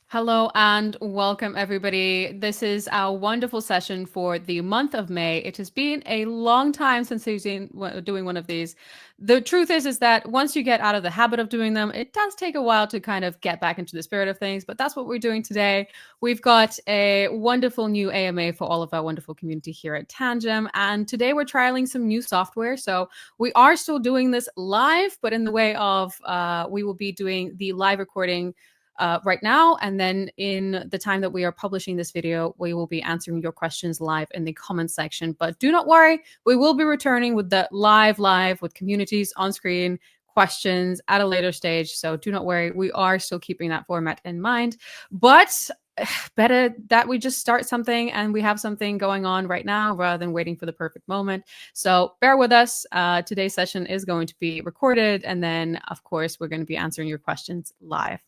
Hello and welcome, everybody. This is our wonderful session for the month of May. It has been a long time since we've been doing one of these. The truth is that once you get out of the habit of doing them, it does take a while to kind of get back into the spirit of things. But that's what we're doing today. We've got a wonderful new AMA for all of our wonderful community here at Tangem, and today we're trialing some new software. So we are still doing this live, but in the way of we will be doing the live recording right now. And then in the time that we are publishing this video, we will be answering your questions live in the comment section. But do not worry, we will be returning with the live with communities on screen questions at a later stage. So do not worry, we are still keeping that format in mind. But better that we just start something and we have something going on right now rather than waiting for the perfect moment. So bear with us. Today's session is going to be recorded. And then, of course, we're going to be answering your questions live.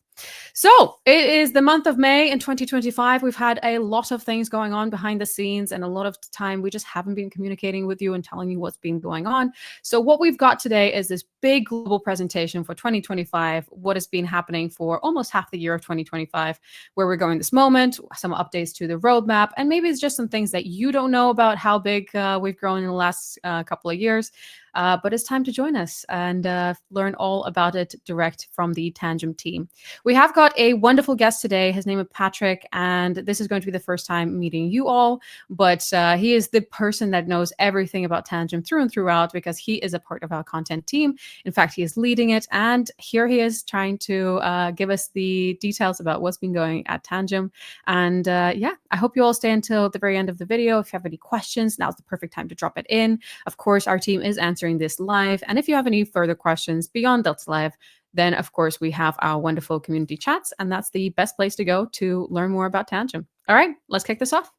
So it is the month of May in 2025. We've had a lot of things going on behind the scenes, and a lot of time we just haven't been communicating with you and telling you what's been going on. So what we've got today is this big global presentation for 2025, what has been happening for almost half the year of 2025, where we're going this moment, some updates to the roadmap, and maybe it's just some things that you don't know about how big we've grown in the last couple of years. But it's time to join us and learn all about it direct from the Tangem team. We have got a wonderful guest today. His name is Patrick, and this is going to be the first time meeting you all, but he is the person that knows everything about Tangem through and throughout because he is a part of our content team. In fact, he is leading it, and here he is trying to give us the details about what's been going at Tangem. And yeah, I hope you all stay until the very end of the video. If you have any questions, now's the perfect time to drop it in. Of course, our team is answering this live, and if you have any further questions beyond Delta Live, then of course we have our wonderful community chats, and that's the best place to go to learn more about Tangem. All right, let's kick this off.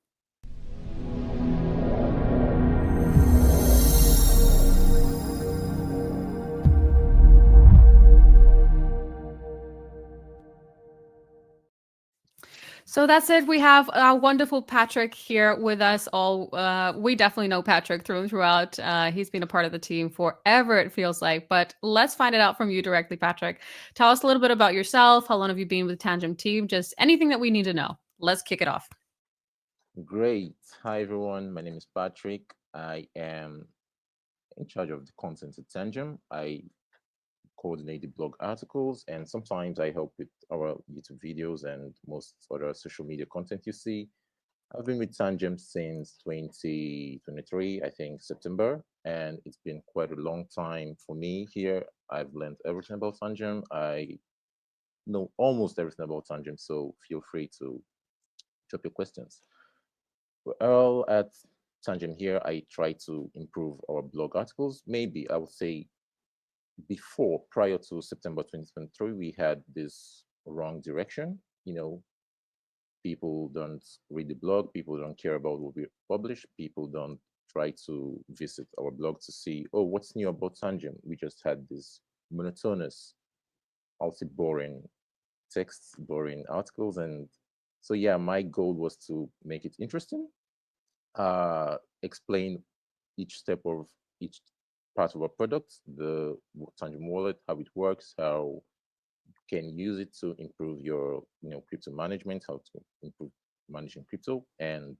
So that's it. We have our wonderful Patrick here with us all. We definitely know Patrick through and throughout. He's been a part of the team forever, it feels like. But let's find it out from you directly, Patrick. Tell us a little bit about yourself. How long have you been with the Tangem team? Just anything that we need to know. Let's kick it off. Great. Hi, everyone. My name is Patrick. I am in charge of the content at Tangem. I coordinate the blog articles, and sometimes I help with our YouTube videos and most other social media content you see. I've been with Tangem since 2023, I think September, and it's been quite a long time for me here. I've learned everything about Tangem. I know almost everything about Tangem, so feel free to drop your questions. Well, at Tangent here, I try to improve our blog articles. Maybe I would say prior to September 2023, we had this wrong direction. People don't read the blog, people don't care about what we publish, people don't try to visit our blog to see, oh, what's new about Tangent? We just had this monotonous, also boring texts, boring articles. And so, yeah, my goal was to make it interesting, explain each step of each part of our product, the Tangem Wallet, how it works, how you can use it to improve your crypto management, how to improve managing crypto. And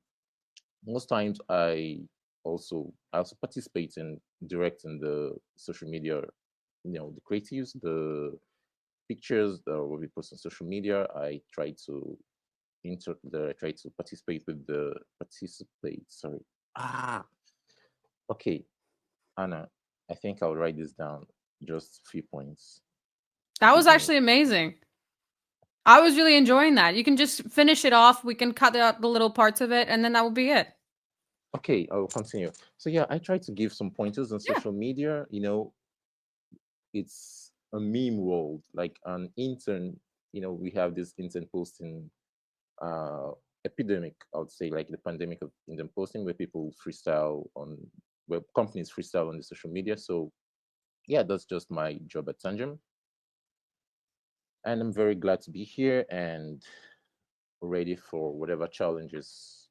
most times I also participate in directing the social media, the creatives, the pictures that will be posted on social media. I try to participate with the participate. Sorry. Ah, okay, Anna. I think I'll write this down. Just a few points. That was Give me. actually amazing. I was really enjoying that. You can just finish it off. We can cut out the little parts of it, and then that will be it. Okay, I'll continue. So yeah, I try to give some pointers on Yeah. social media. It's a meme world, like an intern. We have this intern posting uh epidemic, I would say, like the pandemic of intern posting, where people freestyle on where companies freestyle on the social media. So yeah, that's just my job at Tangem. And I'm very glad to be here and ready for whatever challenges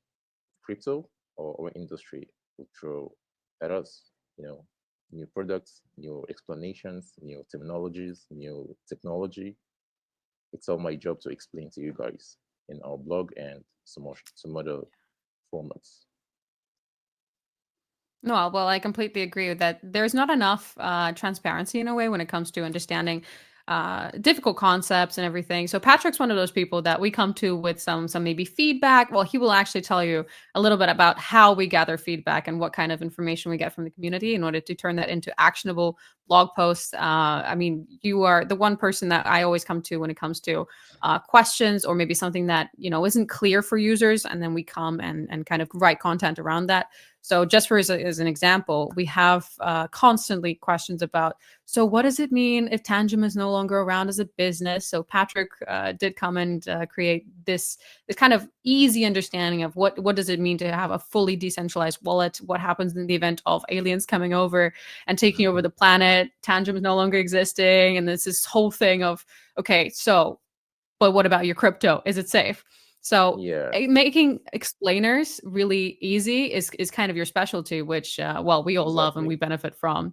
crypto or our industry will throw at us. You know, New products, new explanations, new terminologies, new technology. it's all my job to explain to you guys in our blog and some other formats. No, well, I completely agree with that. There's not enough transparency in a way when it comes to understanding difficult concepts and everything. So Patrick's one of those people that we come to with some maybe feedback. Well, he will actually tell you a little bit about how we gather feedback and what kind of information we get from the community in order to turn that into actionable blog posts. I mean, you are the one person that I always come to when it comes to questions or maybe something that isn't clear for users, and then we come and kind of write content around that. So, just for as an example, we have constantly questions about, so what does it mean if Tangem is no longer around as a business? So, Patrick did come and create this kind of easy understanding of what does it mean to have a fully decentralized wallet? What happens in the event of aliens coming over and taking over the planet? Tangem is no longer existing, and this whole thing of, okay, so but what about your crypto? Is it safe? So Yeah, making explainers really easy is kind of your specialty, which well, we all love and we exactly. benefit from.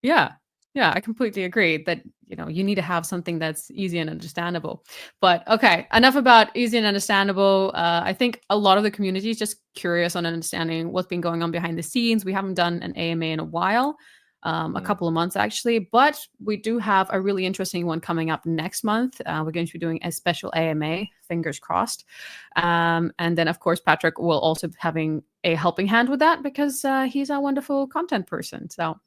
Yeah. Yeah, I completely agree that, you need to have something that's easy and understandable. But okay, enough about easy and understandable. I think a lot of the community is just curious on understanding what's been going on behind the scenes. We haven't done an AMA in a while, a Mm, couple of months actually, but we do have a really interesting one coming up next month. We're going to be doing a special AMA, fingers crossed. And then, of course, Patrick will also be having a helping hand with that because he's a wonderful content person. So,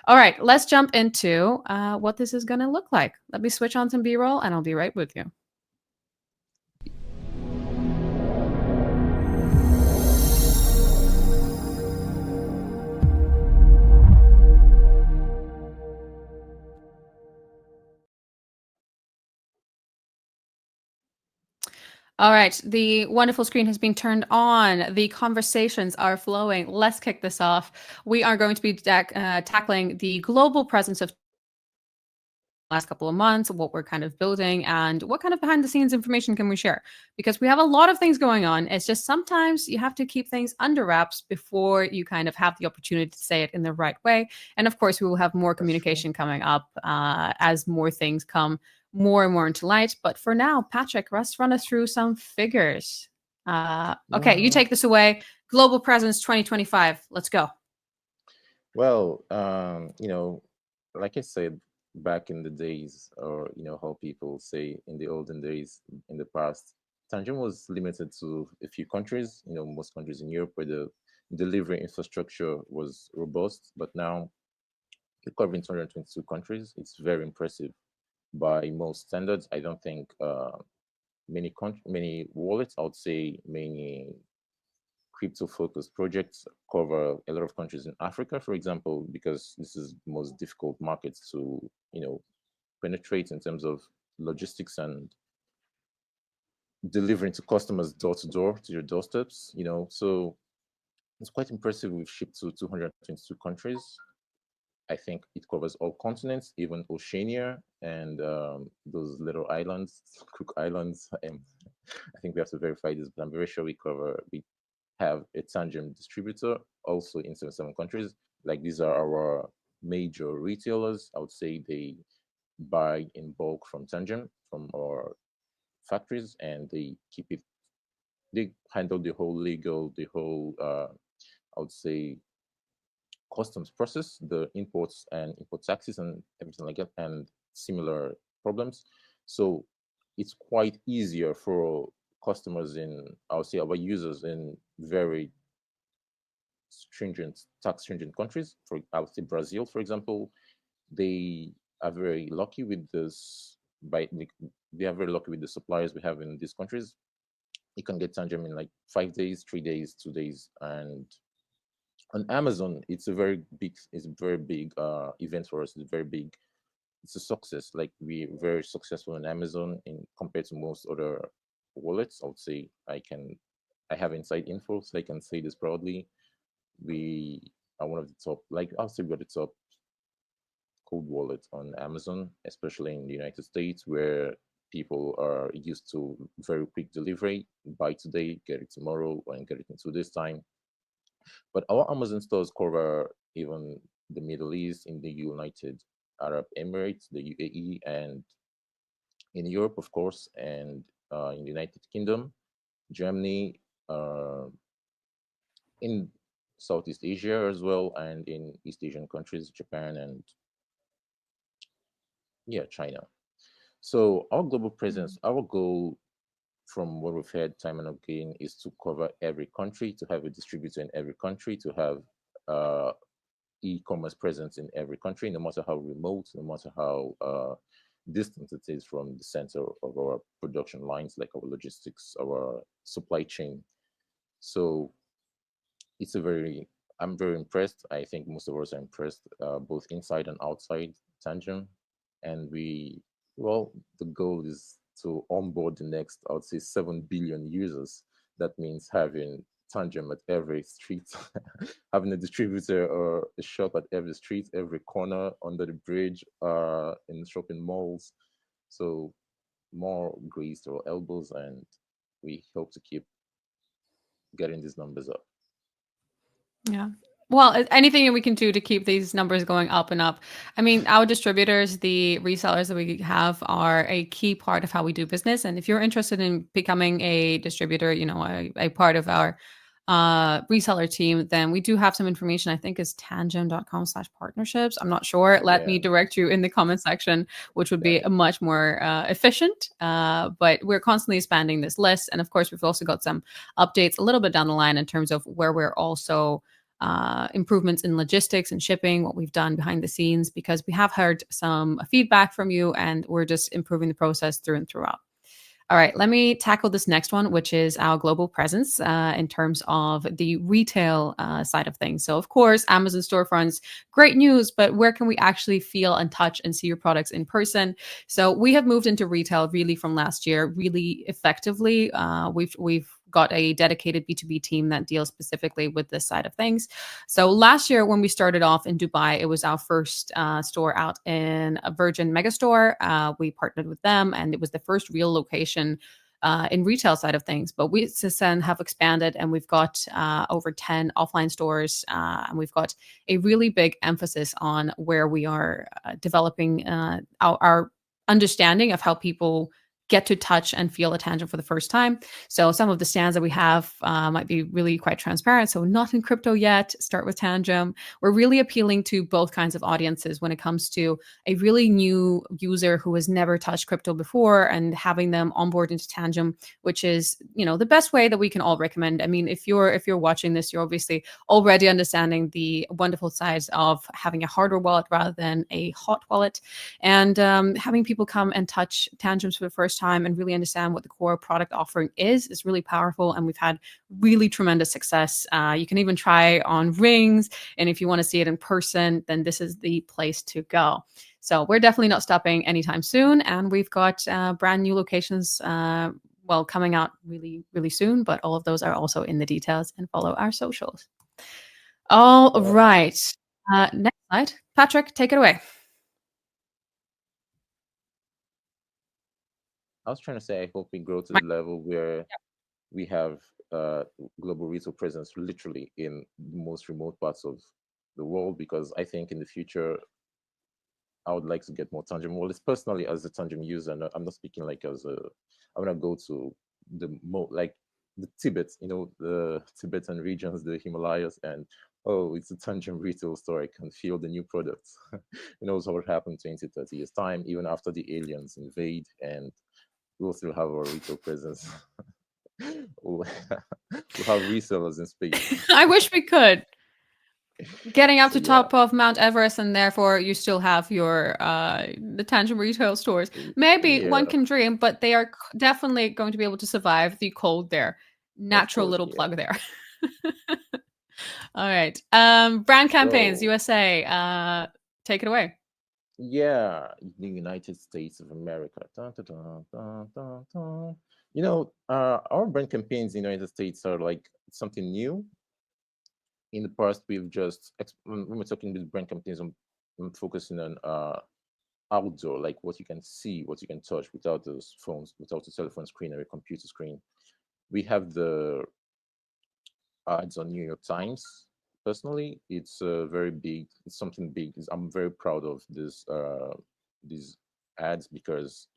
all right, let's jump into what this is going to look like. Let me switch on some B roll and I'll be right with you. All right, the wonderful screen has been turned on. The conversations are flowing. Let's kick this off. We are going to be tackling the global presence of last couple of months, what we're kind of building, and what kind of behind the scenes information can we share? Because we have a lot of things going on. It's just sometimes you have to keep things under wraps before you kind of have the opportunity to say it in the right way. And of course, we will have more that's true. communication coming up as more things come more and more into light. But for now, Patrick, let's run us through some figures. Okay, you Uh, take this away. Global presence 2025. Let's go. well, like I said, back in the days, or how people say in the olden days, in the past, Tangem was limited to a few countries. Most countries in Europe where the delivery infrastructure was robust, but now you're covering 222 countries. It's very impressive by most standards. I don't think many wallets, I would say many crypto focused projects cover a lot of countries in Africa, for example, because this is the most difficult markets to, penetrate in terms of logistics and delivering to customers door to door to your doorsteps, So it's quite impressive. We've shipped to 222 countries. I think it covers all continents, even Oceania and those little islands, Cook Islands. I think we have to verify this, but I'm very sure we have a Tangem distributor also in 77 countries. Like these are our major retailers. I would say they buy in bulk from Tangem, from our factories, and they keep it. They handle the whole legal, the whole I would say customs process, the imports and import taxes and everything like that, and similar problems. So it's quite easier for customers in, I would say, our users in very stringent tax stringent countries. For I would say Brazil, for example, they are very lucky with this. They are very lucky with the suppliers we have in these countries. You can get Tangem in like 5 days, 3 days, 2 days, and on Amazon, it's a very big event for us. It's very big. It's a success. Like we're very successful on Amazon in compared to most other wallets. I would say I have inside info, so I can say this proudly. We are one of the top. Like I'll say we're the top cold wallet on Amazon, especially in the United States, where people are used to very quick delivery. Buy today, get it tomorrow, and get it in 2 days time. But our Amazon stores cover even the Middle East, in the United Arab Emirates, the UAE, and in Europe, of course, and in the United Kingdom, Germany, in Southeast Asia as well, and in East Asian countries, Japan and yeah, China. So our global presence, our goal from what we've heard time and again is to cover every country, to have a distributor in every country, to have e-commerce presence in every country, no matter how remote, no matter how distant it is from the center of our production lines, like our logistics, our supply chain. So it's a very, I'm very impressed. I think most of us are impressed, both inside and outside Tangem. And well, the goal is to onboard the next, I would say, 7 billion users. That means having Tangem at every street, having a distributor or a shop at every street, every corner, under the bridge, in shopping malls. So more grease to our elbows, and we hope to keep getting these numbers up. Yeah. Well, anything that we can do to keep these numbers going up and up. I mean, our distributors, the resellers that we have, are a key part of how we do business. And if you're interested in becoming a distributor, a part of our reseller team, then we do have some information. I think is tangem.com/partnerships. I'm not sure. Let Yeah, me direct you in the comment section, which would be got it. much more efficient. But we're constantly expanding this list. And of course, we've also got some updates a little bit down the line in terms of where we're also improvements in logistics and shipping, what we've done behind the scenes, because we have heard some feedback from you and we're just improving the process through and throughout. All right, let me tackle this next one, which is our global presence in terms of the retail side of things. So, of course, Amazon storefronts, great news, but where can we actually feel and touch and see your products in person? So, we have moved into retail really from last year, really effectively. We've got a dedicated B2B team that deals specifically with this side of things. So last year, when we started off in Dubai, it was our first store out in a Virgin Megastore. We partnered with them, and it was the first real location in retail side of things. But we since then have expanded, and we've got over 10 offline stores, and we've got a really big emphasis on where we are developing our understanding of how people get to touch and feel a tangent for the first time. So some of the stands that we have might be really quite transparent. So not in crypto yet. Start with Tangem. We're really appealing to both kinds of audiences when it comes to a really new user who has never touched crypto before and having them onboard into Tangem, which is the best way that we can all recommend. I mean, if you're watching this, you're obviously already understanding the wonderful sides of having a hardware wallet rather than a hot wallet, and having people come and touch Tangems for the first time and really understand what the core product offering is really powerful. And we've had really tremendous success. You can even try on rings. And if you want to see it in person, then this is the place to go. So we're definitely not stopping anytime soon. And we've got brand new locations, coming out really, really soon. But all of those are also in the details, and follow our socials. All Well, right. Next slide. Patrick, take it away. I was trying to say, I hope we grow to the level where we have global retail presence literally in the most remote parts of the world, because I think in the future, I would like to get more Tangem wallets. Personally, as a Tangem user, I'm not speaking like as a, I want to go to like the Tibet, the Tibetan regions, the Himalayas, and oh, it's a Tangem retail store. I can feel the new products. Who knows what will happen 20, 30 years time, even after the aliens invade, and we'll still have our retail presence. we'll have resellers in space. I wish we could. Getting up So to yeah, top of Mount Everest, and therefore you still have your the Tangent retail stores. Maybe one yeah, can dream, but they are definitely going to be able to survive the cold there. of Natural course, little yeah. plug there. All right. Brand campaigns, So USA. Take it away. yeah, the United States of America. Dun, dun, dun, dun, dun, dun. Our brand campaigns in the United States are like something new. In the past, we've just when we're talking with brand campaigns, I'm focusing on outdoor, like what you can see, what you can touch without those phones, without a telephone screen or a computer screen. We have the ads on New York Times. Personally, it's very big. It's something big. I'm very proud of this these ads, because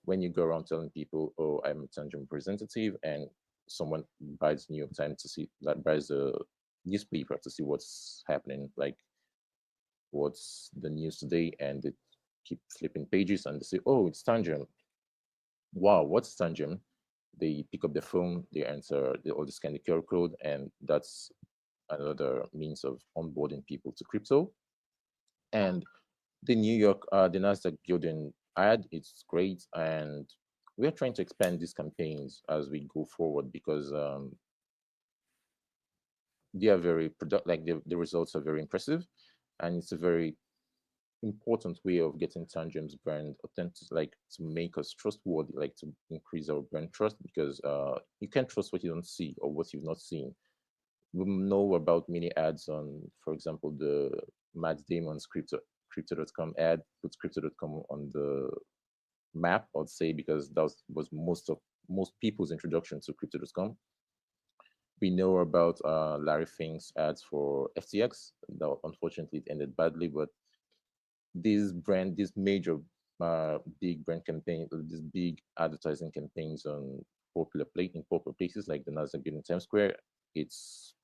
when you go around telling people, "Oh, I'm a Tangem representative," and someone buys New York Times to see that buys a newspaper to see what's happening, like what's the news today, and they keep flipping pages and they say, "Oh, it's Tangem. Wow, what's Tangem?" They pick up the phone, they enter, they all scan the QR code, and that's another means of onboarding people to crypto. And the the Nasdaq Golden ad, it's great, and we are trying to expand these campaigns as we go forward because they are very like the results are very impressive, and it's a very important way of getting Tangem's brand authentic, like to make us trustworthy, like to increase our brand trust, because you can't trust what you don't see or what you've not seen. We know about many ads on, for example, the Matt Damon's crypto.com ad puts crypto.com on the map, I'd say, because that was most people's introduction to crypto.com. We know about Larry Fink's ads for FTX. That unfortunately it ended badly, but these major big brand campaign, these big advertising campaigns on in popular places like the Nasdaq in Times Square, it's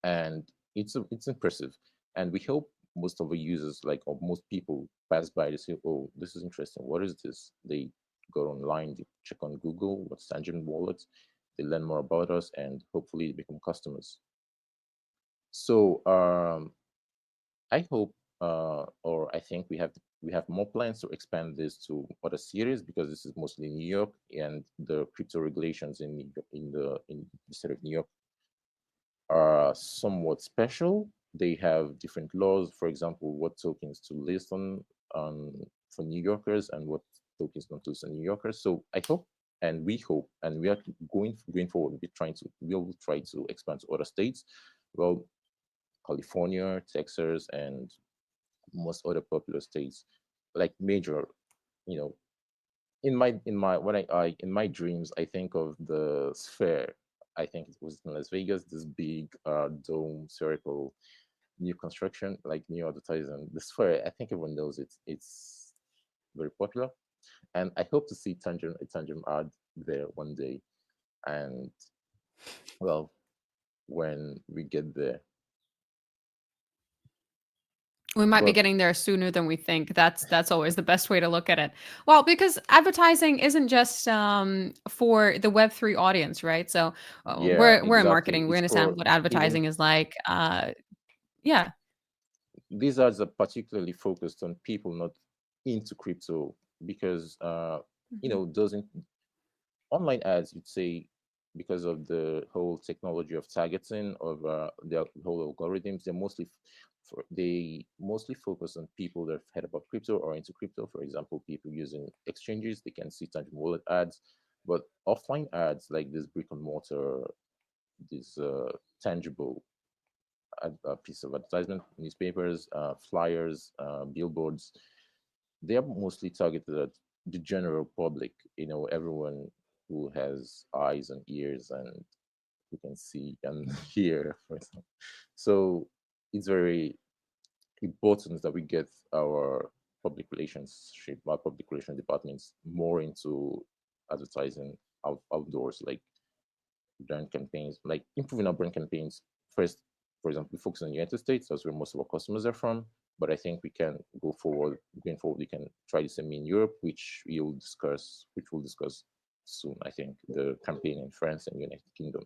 and it's impressive. And we hope most of the users, like or most people, pass by to say, "Oh, this is interesting. What is this?" They go online, they check on Google what's Tangem Wallet, they learn more about us, and hopefully they become customers. So I hope, or I think we have more plans to expand this to other cities because this is mostly New York, and the crypto regulations in the state of New York are somewhat special. They have different laws, for example, what tokens to list on for New Yorkers and what tokens not to list on New Yorkers. So I hope, and we hope, and we are going forward. We will try to expand to other states. Well, California, Texas, and most other popular states, like major, you know, in my when I in my dreams, I think of the Sphere. I think it was in Las Vegas, this big dome circle, new construction, like new advertising. The Sphere, I think everyone knows it. It's very popular, and I hope to see Tangem ad there one day. And well, when we get there, We might be but getting there sooner than we think. That's always the best way to look at it. Well, because advertising isn't just for the Web3 audience, right? So yeah, we're in exactly. marketing. We It's understand for what even advertising is like. Yeah. these ads are particularly focused on people not into crypto because Mhm. doesn't online ads, you'd say, because of the whole technology of targeting of the whole algorithms, they mostly focus on people that have heard about crypto or into crypto. For example, people using exchanges, they can see Tangem Wallet ads, but offline ads like this brick and mortar, this tangible piece of advertisement, newspapers, flyers, billboards, they are mostly targeted at the general public, everyone who has eyes and ears and who can see and hear, for example. So it's very important that we get our public relation departments more into advertising outdoors, like brand campaigns, like improving our brand campaigns. First, for example, we focus on the United States, that's where most of our customers are from. But I think we can going forward, we can try the same in Europe, which we'll discuss soon. I think the campaign in France and United Kingdom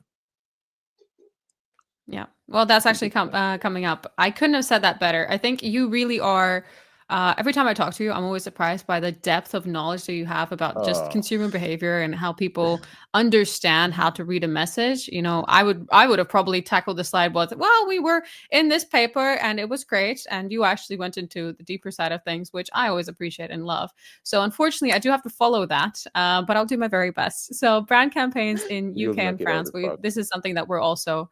Yeah. Well, that's should actually be fine. coming up. I couldn't have said that better. I think you really are. Every time I talk to you, I'm always surprised by the depth of knowledge that you have about just Uh, consumer behavior and how people understand how to read a message. I would have probably tackled the slide with, well, we were in this paper and it was great, and you actually went into the deeper side of things, which I always appreciate and love. So unfortunately, I do have to follow that, but I'll do my very best. So brand campaigns in you'll UK knock and it out of France, the park. this is something that we're also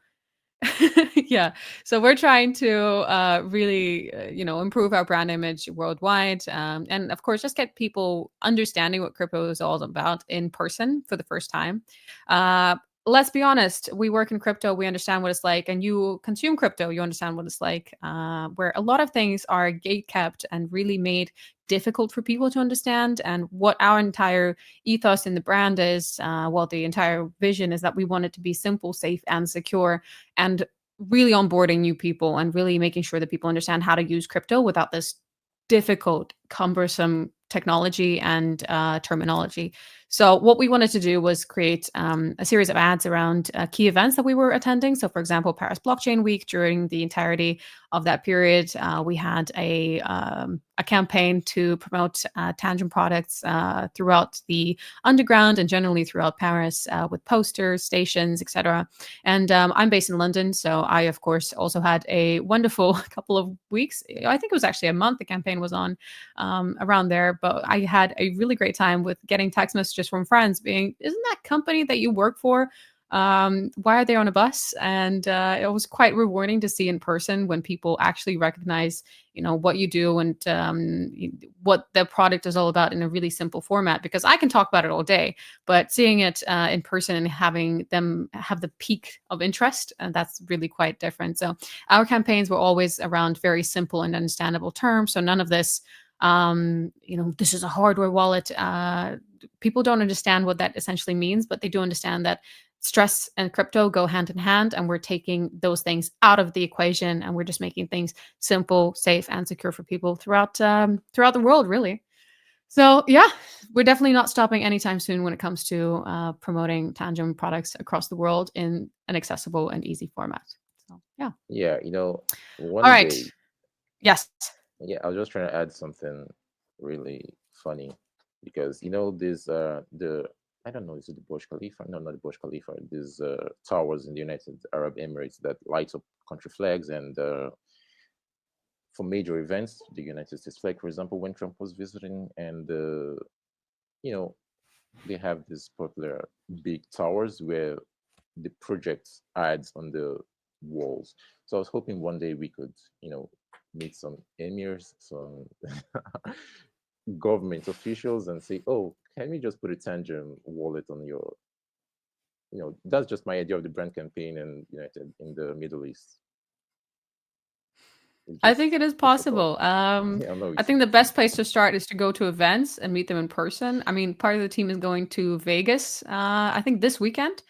yeah. So we're trying to really, improve our brand image worldwide. And of course, just get people understanding what crypto is all about in person for the first time. Uh, let's be honest, we work in crypto, we understand what it's like, and you consume crypto, you understand what it's like, where a lot of things are gate kept and really made difficult for people to understand. And what our entire ethos in the brand is, well, the entire vision is that we want it to be simple, safe, and secure, and really onboarding new people and really making sure that people understand how to use crypto without this difficult, cumbersome technology and terminology. So what we wanted to do was create a series of ads around key events that we were attending. So, for example, Paris Blockchain Week. During the entirety of that period, we had a campaign to promote Tangem products throughout the underground and generally throughout Paris with posters, stations, etc. And I'm based in London, so I, of course, also had a wonderful couple of weeks. I think it was actually a month the campaign was on, around there. But I had a really great time with getting text messages from friends being, "Isn't that company that you work for? Why are they on a bus?" And it was quite rewarding to see in person when people actually recognize, what you do and what the product is all about in a really simple format. Because I can talk about it all day, but seeing it in person and having them have the peak of interest, that's really quite different. So our campaigns were always around very simple and understandable terms. So none of this, this is a hardware wallet. People don't understand what that essentially means, but they do understand that stress and crypto go hand in hand, and we're taking those things out of the equation, and we're just making things simple, safe, and secure for people throughout the world, really. So yeah, we're definitely not stopping anytime soon when it comes to promoting Tangem products across the world in an accessible and easy format. So yeah. Yeah, All one right. day, Yes. yeah, I was just trying to add something really funny because this the I don't know, is it the Burj Khalifa? No, not the Burj Khalifa. These towers in the United Arab Emirates that lights up country flags, and for major events, the United States flag, for example, when Trump was visiting, and you know they have these popular big towers where the project ads on the walls. So I was hoping one day we could, meet some emirs, some government officials, and say, "Oh, can we just put a Tangem wallet on your?" That's just my idea of the brand campaign in United in the Middle East. It's I think just it is just a thought. possible. Yeah, I know I it's think the interesting. best place to start is to go to events and meet them in person. I mean, part of the team is going to Vegas, I think this weekend,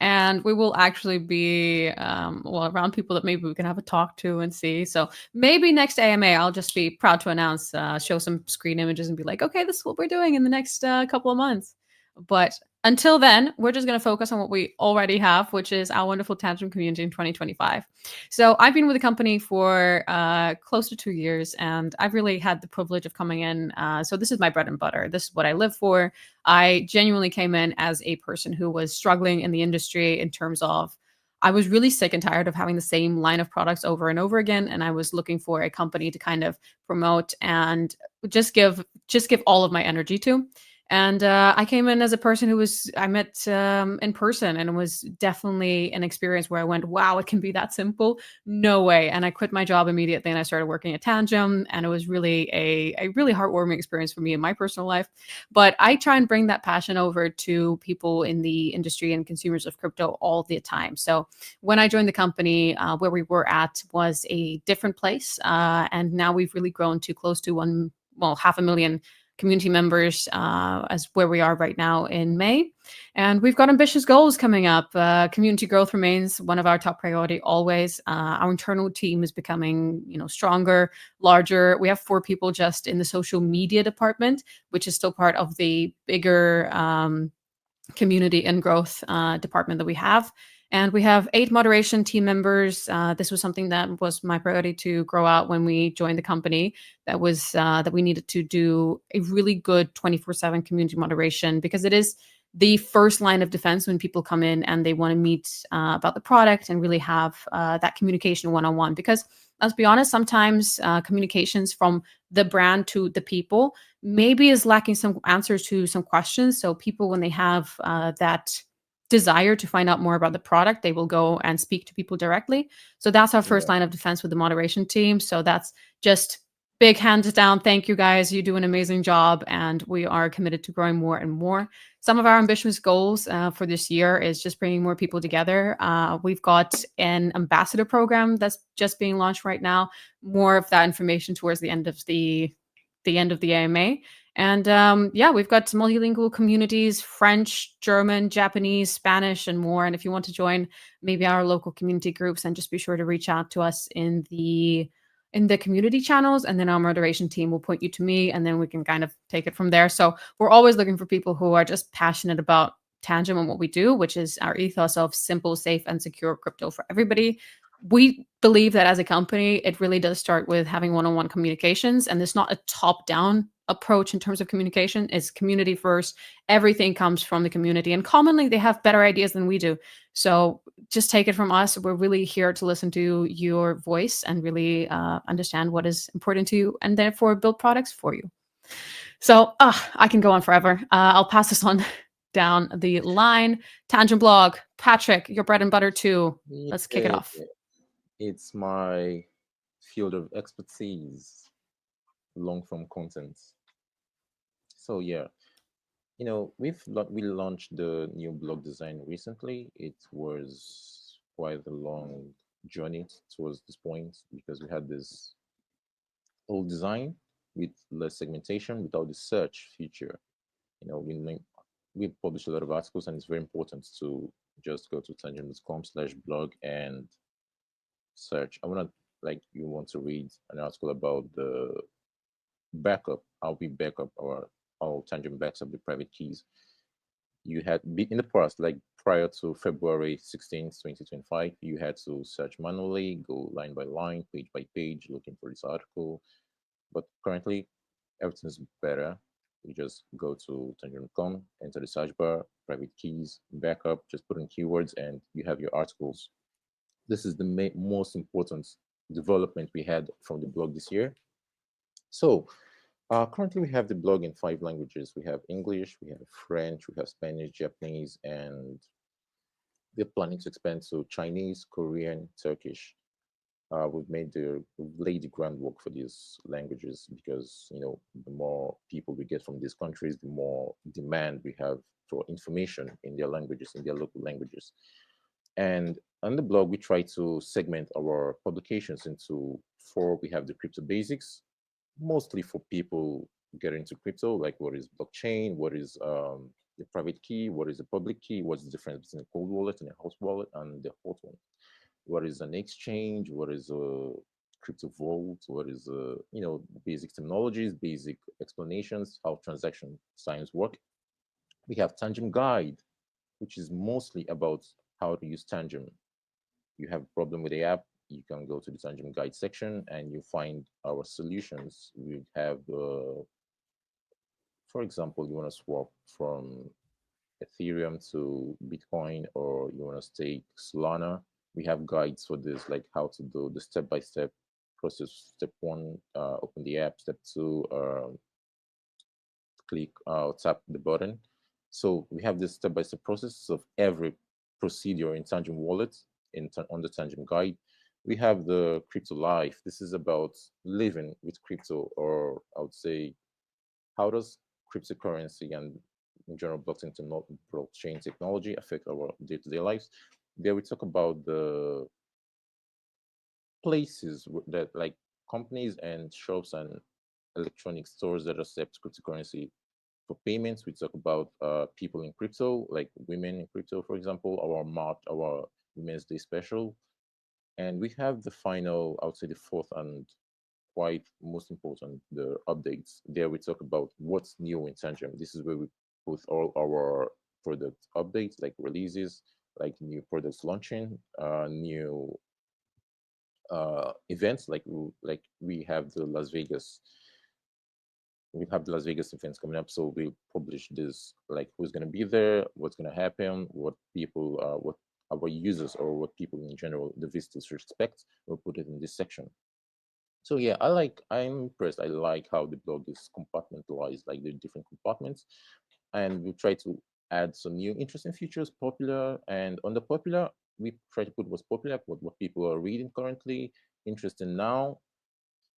and we will actually be, well, around people that maybe we can have a talk to and see. So maybe next AMA, I'll just be proud to announce, show some screen images and be like, okay, this is what we're doing in the next couple of months. But until then, we're just going to focus on what we already have, which is our wonderful Tantrum community in 2025. So I've been with the company for close to 2 years, and I've really had the privilege of coming in. So this is my bread and butter. This is what I live for. I genuinely came in as a person who was struggling in the industry in terms of I was really sick and tired of having the same line of products over and over again, and I was looking for a company to kind of promote and just give all of my energy to. And I came in as a person I met in person, and it was definitely an experience where I went, wow, it can be that simple. No way. And I quit my job immediately and I started working at Tangem. And it was really a really heartwarming experience for me in my personal life. But I try and bring that passion over to people in the industry and consumers of crypto all the time. So when I joined the company, where we were at was a different place. And now we've really grown to close to half a million community members as where we are right now in May. And we've got ambitious goals coming up. Community growth remains one of our top priority always. Our internal team is becoming, stronger, larger. We have 4 people just in the social media department, which is still part of the bigger community and growth department that we have. And we have 8 moderation team members. This was something that was my priority to grow out when we joined the company. That we needed to do a really good 24/7 community moderation, because it is the first line of defense when people come in and they want to meet about the product and really have that communication one-on-one. Because let's be honest, sometimes communications from the brand to the people maybe is lacking some answers to some questions. So people, when they have that desire to find out more about the product, they will go and speak to people directly. So that's our first Yeah. line of defense with the moderation team. So that's just big hands down. Thank you guys. You do an amazing job, and we are committed to growing more and more. some of our ambitious goals for this year is just bringing more people together. We've got an ambassador program that's just being launched right now. More of that information towards the end of the AMA. And yeah, we've got multilingual communities: French, German, Japanese, Spanish, and more. And if you want to join maybe our local community groups, then just be sure to reach out to us in the community channels, and then our moderation team will point you to me, and then we can kind of take it from there. So we're always looking for people who are just passionate about Tangem and what we do, which is our ethos of simple, safe, and secure crypto for everybody. We believe that as a company, it really does start with having one-on-one communications, and it's not a top-down approach in terms of communication. It's community first. Everything comes from the community, and commonly they have better ideas than we do. So just take it from us. We're really here to listen to your voice and really understand what is important to you, and therefore build products for you. So I can go on forever. I'll pass this on down the line. Tangent Blog, Patrick, your bread and butter too. Let's kick it Yeah, off. it's my field of expertise, long form content. So yeah, we launched the new blog design recently. It was quite a long journey towards this point because we had this old design with less segmentation without the search feature. You know, we publish a lot of articles, and it's very important to just go to tangent.com/blog and search. I want to like you want to read an article about the backup, how we back up our Tangent backs up the private keys. You had in the past, like prior to February 16th, 2025, you had to search manually, go line by line, page by page, looking for this article. But currently, everything's better. You just go to Tangent.com, enter the search bar, private keys, backup, just put in keywords, and you have your articles. This is the most important development we had from the blog this year. So, currently we have the blog in 5 languages. We have English, we have French, we have Spanish, Japanese, and we're planning to expand to Chinese, Korean, Turkish. We've laid the groundwork for these languages because the more people we get from these countries, the more demand we have for information in their languages, in their local languages. And on the blog, we try to segment our publications into four. We have the crypto basics, mostly for people getting into crypto, like what is blockchain, what is the private key, what is the public key, what's the difference between a cold wallet and a hot wallet, and the hot one. What is an exchange? What is a crypto vault? What is basic terminologies, basic explanations, how transaction signs work. We have Tangem Guide, which is mostly about how to use Tangem. You have a problem with the app, you can go to the Tangem Guide section and you find our solutions. We have, for example, you want to swap from Ethereum to Bitcoin, or you want to stake Solana. We have guides for this, like how to do the step-by-step process. Step one, open the app. Step two, tap the button. So we have this step-by-step process of every procedure in Tangem Wallet, on the Tangem Guide. We have the crypto life. This is about living with crypto, or I would say, how does cryptocurrency and in general blockchain technology affect our day-to-day lives. There we talk about the places that, like, companies and shops and electronic stores that accept cryptocurrency for payments. We talk about people in crypto, like women in crypto, for example, our Women's Day special. And we have the final, I would say the fourth and quite most important, the updates. There we talk about what's new in Tangem. This is where we put all our product updates, like releases, like new products launching, new events, like we have the Las Vegas events coming up, so we publish this, like who's going to be there, what's going to happen, what our users or what people in general, the visitors, should expect. We'll put it in this section. So yeah, I'm impressed. I like how the blog is compartmentalized, like the different compartments, and we try to add some new interesting features, popular, and on the popular, we try to put what's popular, what people are reading currently, interesting now.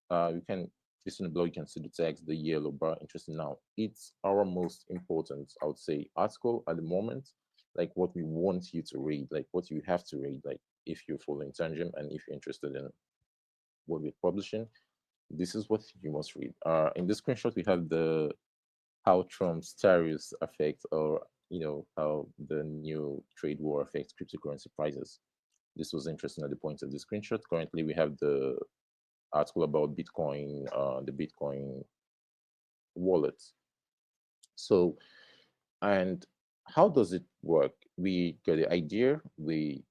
You can This in the blog, you can see the text, the yellow bar. Interesting. Now, it's our most important, I would say, article at the moment. Like what we want you to read, like what you have to read, like if you're following Tangem and if you're interested in what we're publishing, this is what you must read. In this screenshot, we have the how Trump's tariffs affect, or how the new trade war affects cryptocurrency prices. This was interesting at the point of the screenshot. Currently, we have the article about Bitcoin, the Bitcoin wallet. So, and how does it work? We get the idea, we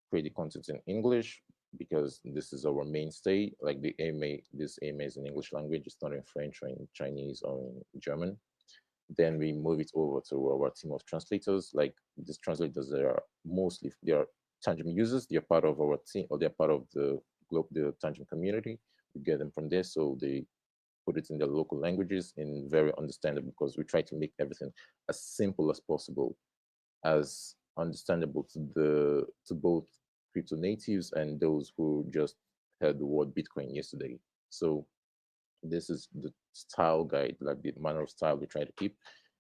create the content in English because this is our mainstay. Like the AMA, this AMA is in English language, it's not in French or in Chinese or in German. Then we move it over to our team of translators. Like these translators, they are Tangem users. They are part of our team, or they're part of the Tangem community. We get them from there, so they put it in their local languages in very understandable, because we try to make everything as simple as possible, as understandable to both crypto natives and those who just heard the word Bitcoin yesterday. So this is the style guide, like the manner of style we try to keep.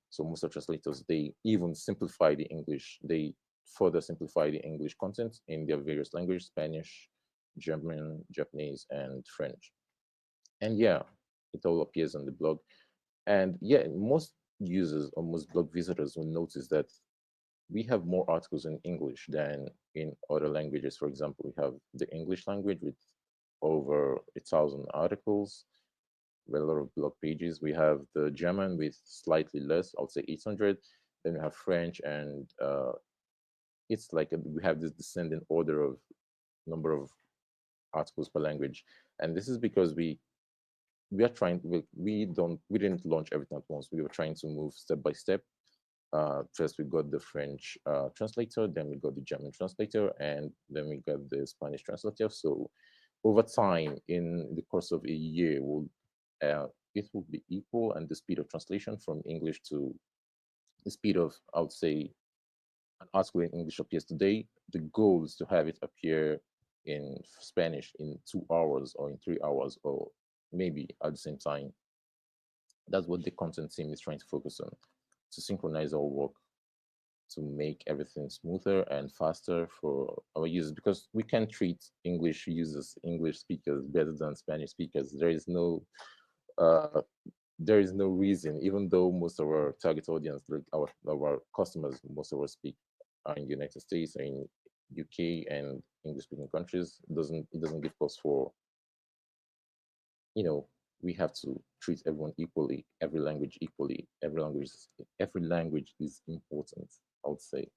So most of translators, they even simplify the English. They further simplify the English content in their various languages: Spanish, German, Japanese, and French. And yeah, it all appears on the blog. And yeah, most users or most blog visitors will notice that we have more articles in English than in other languages. For example, we have the English language with over 1,000 articles, with a lot of blog pages. We have the German with slightly less, I would say 800. Then we have French, and it's like we have this descending order of number of articles per language. And this is because we are trying, we didn't launch everything at once. We were trying to move step by step. First we got the French translator, then we got the German translator, and then we got the Spanish translator. So over time, in the course of a year, it will be equal, and the speed of translation from English to the speed of, I would say, an article in English appears today. The goal is to have it appear in Spanish in 2 hours or in 3 hours, or maybe at the same time. That's what the content team is trying to focus on, to synchronize our work, to make everything smoother and faster for our users, because we can treat English users, English speakers, better than Spanish speakers. Uh, there is no reason, even though most of our target audience, like our customers, most of our speak are in the United States, or in UK and English speaking countries, it doesn't give cause for, you know, we have to treat everyone equally, every language equally. Every language is important, I would say.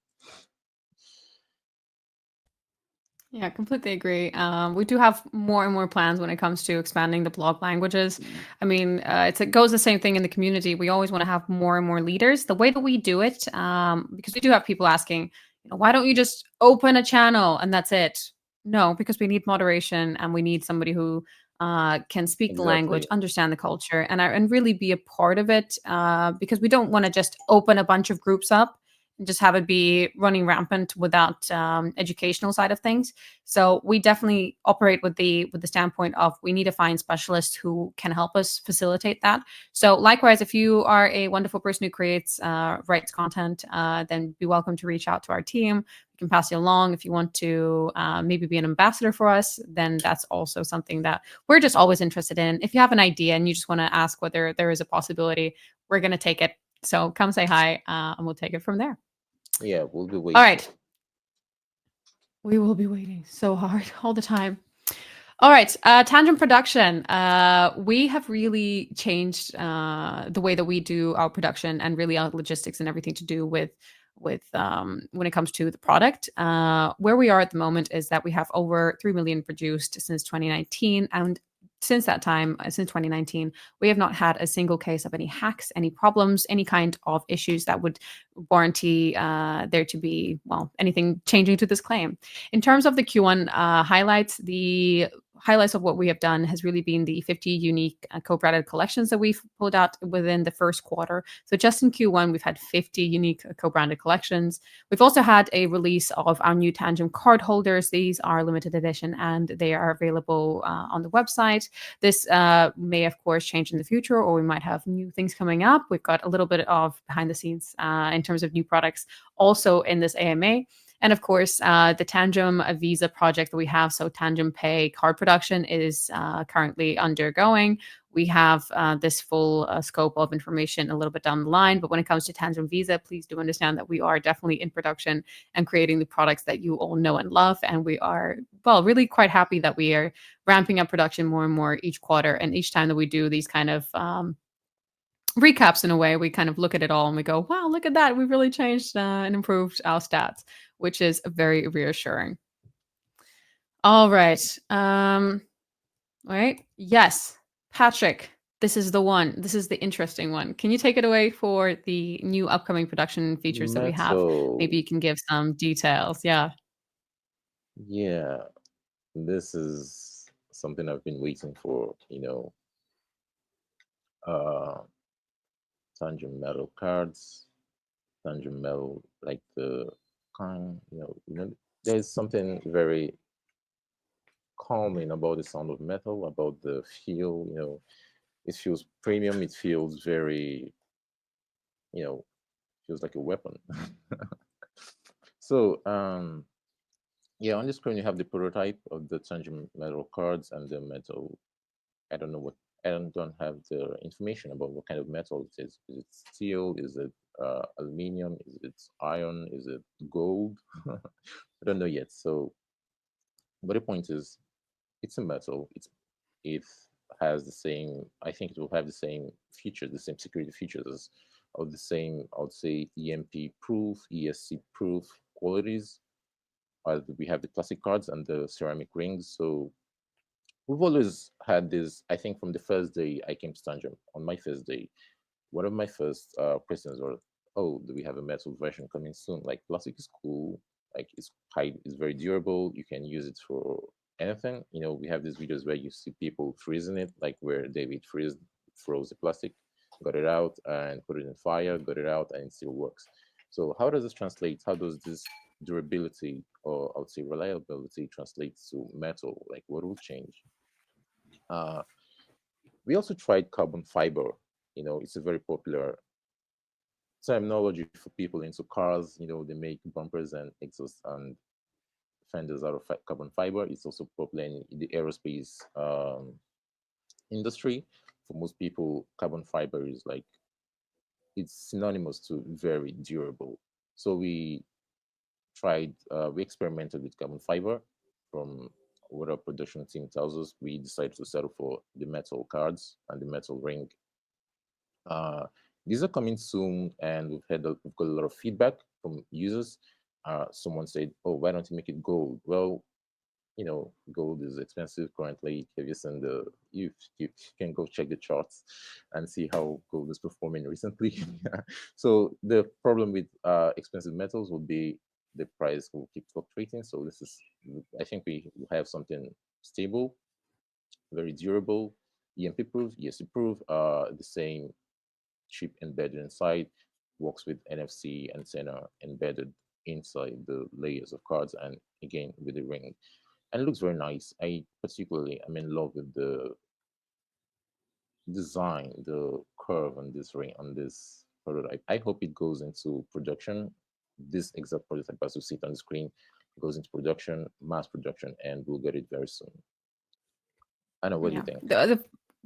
Yeah, completely agree. We do have more and more plans when it comes to expanding the blog languages. I mean, it goes the same thing in the community. We always want to have more and more leaders. The way that we do it, because we do have people asking, why don't you just open a channel and that's it? No, because we need moderation and we need somebody who can speak the language, Exactly. understand the culture, and really be a part of it. Because we don't want to just open a bunch of groups up and just have it be running rampant without educational side of things. So we definitely operate with the standpoint of we need to find specialists who can help us facilitate that. So likewise, if you are a wonderful person who writes content, then be welcome to reach out to our team. We can pass you along. If you want to maybe be an ambassador for us, then that's also something that we're just always interested in. If you have an idea and you just want to ask whether there is a possibility, we're going to take it. So come say hi, and we'll take it from there. Yeah, we'll be All waiting. right. We will be waiting so hard all the time. All right, Tandem Production. We have really changed the way that we do our production and really our logistics and everything to do with when it comes to the product. Where we are at the moment is that we have over 3 million produced since 2019, and since that time, since 2019, we have not had a single case of any hacks, any problems, any kind of issues that would warranty there to be, well, anything changing to this claim. In terms of the Q1 highlights, the highlights of what we have done has really been the 50 unique co-branded collections that we've pulled out within the first quarter. So just in Q1, we've had 50 unique co-branded collections. We've also had a release of our new Tangem card holders. These are limited edition and they are available on the website. This may, of course, change in the future, or we might have new things coming up. We've got a little bit of behind the scenes in terms of new products also in this AMA. And of course, the Tangem Visa project that we have, so Tangem Pay card production, is currently undergoing. We have this full scope of information a little bit down the line. But when it comes to Tangem Visa, please do understand that we are definitely in production and creating the products that you all know and love. And we are, well, really quite happy that we are ramping up production more and more each quarter. And each time that we do these kind of recaps, in a way, we kind of look at it all and we go, wow, look at that. We've really changed and improved our stats, which is very reassuring. All right. Right. Yes. Patrick, this is the one. This is the interesting one. Can you take it away for the new upcoming production features that we have? Maybe you can give some details. Yeah. Yeah, this is something I've been waiting for, uh Tangem metal cards, Tangem metal, like the kind, there's something very calming about the sound of metal, about the feel, it feels premium, it feels very, feels like a weapon. So, yeah, on the screen you have the prototype of the Tangem metal cards and the metal. I don't know what, don't have the information about what kind of metal it is. Is it steel? Is it aluminum? Is it iron? Is it gold? I don't know yet. So, but the point is, it's a metal. It has the same. I think it will have the same features, the same security features as, of the same, I would say, EMP proof, ESC proof qualities. We have the plastic cards and the ceramic rings. So we've always had this. I think from the first day I came to Tangem, on my first day, one of my first questions were, "Oh, do we have a metal version coming soon? Like, plastic is cool, like it's very durable. You can use it for anything. We have these videos where you see people freezing it, like where David froze the plastic, got it out and put it in fire, got it out, and it still works. So how does this translate? How does this durability, or I would say reliability, translate to metal? Like, what will change? Uh, we also tried carbon fiber. It's a very popular terminology for people into cars. They make bumpers and exhaust and fenders out of carbon fiber. It's also popular in the aerospace industry. For most people, carbon fiber is like, it's synonymous to very durable. So we experimented with carbon fiber. From what our production team tells us, we decided to settle for the metal cards and the metal ring. Uh, these are coming soon, and we've got a lot of feedback from users. Someone said, "Oh, why don't you make it gold?" Well, gold is expensive currently. Have you seen you can go check the charts and see how gold is performing recently. So the problem with expensive metals will be the price will keep fluctuating. So I think we have something stable, very durable, EMP proof, ESC proof, the same chip embedded inside, works with NFC antenna embedded inside the layers of cards, and again with the ring. And it looks very nice. I'm in love with the design, the curve on this ring, on this prototype. I hope it goes into production. This exact prototype, as you see it on the screen, goes into production, mass production, and we'll get it very soon. I know. What do you Yeah. think? The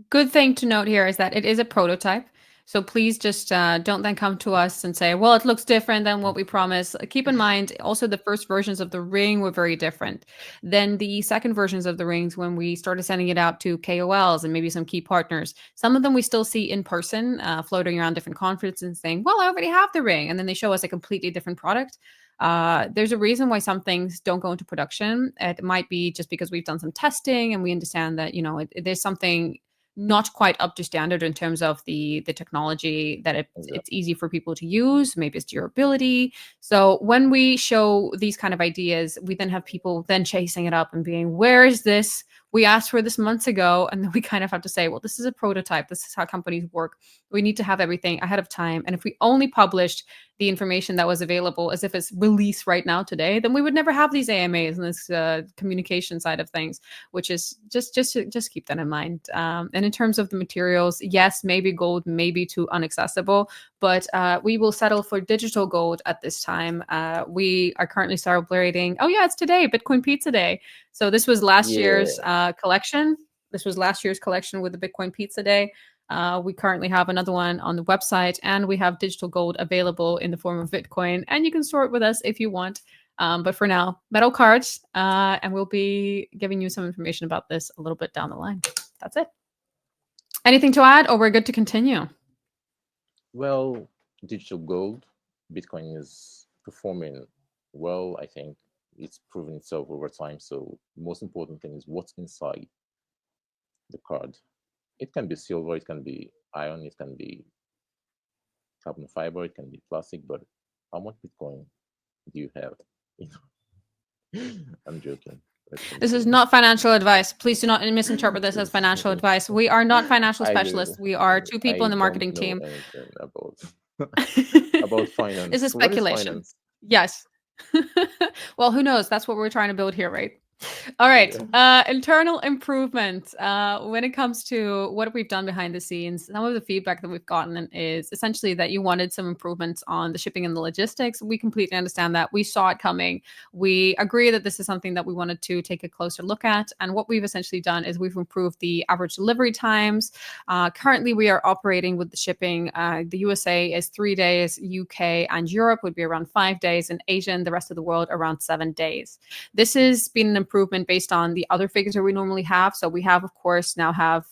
good thing to note here is that it is a prototype. So please just don't then come to us and say, well, it looks different than what we promised. Keep in mind, also, the first versions of the ring were very different than the second versions of the rings when we started sending it out to KOLs and maybe some key partners. Some of them we still see in person, floating around different conferences and saying, well, I already have the ring. And then they show us a completely different product. There's a reason why some things don't go into production. It might be just because we've done some testing and we understand that, there's something not quite up to standard in terms of the technology, that it's easy for people to use, maybe it's durability. So when we show these kind of ideas, we then have people then chasing it up and being, where is this? We asked for this months ago, and then we kind of have to say, well, this is a prototype. This is how companies work. We need to have everything ahead of time. And if we only published the information that was available as if it's released right now today, then we would never have these AMAs and this communication side of things, which is just keep that in mind. And in terms of the materials, yes, maybe gold may be too inaccessible, but we will settle for digital gold at this time. We are currently celebrating. Oh yeah, it's today, Bitcoin Pizza Day. So this was last year's Yeah, collection. This was last year's collection with the Bitcoin Pizza Day. We currently have another one on the website, and we have digital gold available in the form of Bitcoin, and you can store it with us if you want. But for now, metal cards, and we'll be giving you some information about this a little bit down the line. That's it. Anything to add, or we're good to continue? well, digital gold, Bitcoin is performing well. I think it's proven itself over time. So the most important thing is what's inside the card. It can be silver, it can be iron, it can be carbon fiber, it can be plastic, but how much Bitcoin do you have? You know, I'm joking. Let's This is continue. not financial advice. Please do not misinterpret this as financial advice. We are not financial I do. specialists. We are two people in I the don't marketing know team. anything about about This is finance. What is speculation. finance? Yes. Well, who knows? That's what we're trying to build here, right? All right. Yeah. Internal improvement. When it comes to what we've done behind the scenes, some of the feedback that we've gotten is essentially that you wanted some improvements on the shipping and the logistics. We completely understand that. We saw it coming. We agree that this is something that we wanted to take a closer look at. And what we've essentially done is we've improved the average delivery times. Currently, we are operating with the shipping. The USA is 3 days, UK and Europe would be around 5 days, and Asia and the rest of the world around 7 days. This has been an improvement based on the other figures that we normally have. So we have, of course, now have